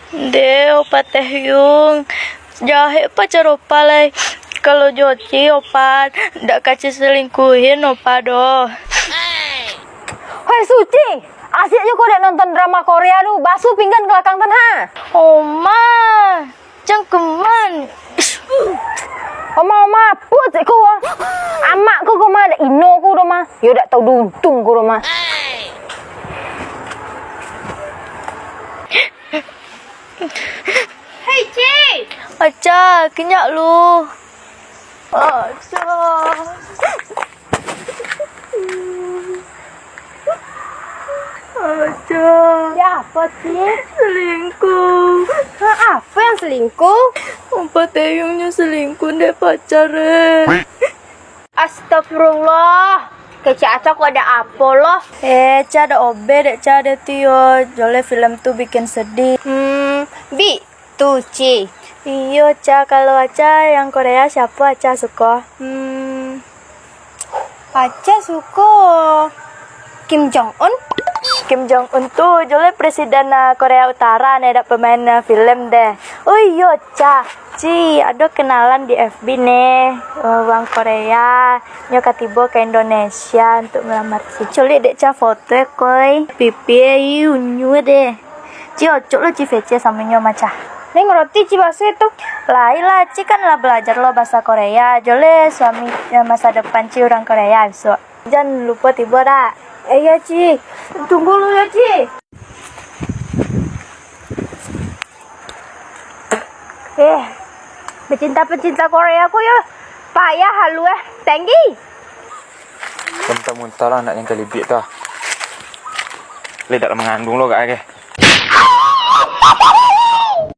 De opa teh yung jahe pacar opa lay. Kalau Joci opa ndak kasih selingkuhin opa doh. Hei Suci, asik aja kau udah nonton drama Korea lu, basuh pinggan ke belakang tanah. Oma, cangkeman. Oma apa cik kau? Amak kau mah ada ino kau mah. Ya udah tahu duntung kau mah. Hei Ci, Aca, kenyak lu. Aca. Aca. Ya apa sih? Selingkuh. Apa yang selingkuh? Opa Teyungnya selingkuh deh pacarnya. Astagfirullah. Kecak Aca kok ada apa loh? Ca ada obe dek ca ada Tio. Jole film tuh bikin sedih. Bi, tuh Ci. Iyo ca, kalau Aca yang Korea siapa Aca suka? Aca suka Kim Jong Un. Kim Jong Un tuh jole presiden Korea Utara nih, ada pemain film deh. Oh iya ca, Ci ada kenalan di FB nih, orang Korea nyoka tiba ke Indonesia untuk melamar si. Coli dek ca foto koi pipi unyu deh. Ci ocok lo Ci VC sama nyoma ca. Neng ngerti Ci bahasa itu. Lain lah Ci kan lah belajar lo bahasa Korea. Jole suami masa depan Ci orang Korea so. Jangan lupa tiba dah. Iya Ci. Tunggu lu ya Ci. Pecinta-pecinta Korea aku ya. Payah halu tinggi. Muntah-muntah lah nak yang kelibik tu. Ledak mengandung lo gak ke?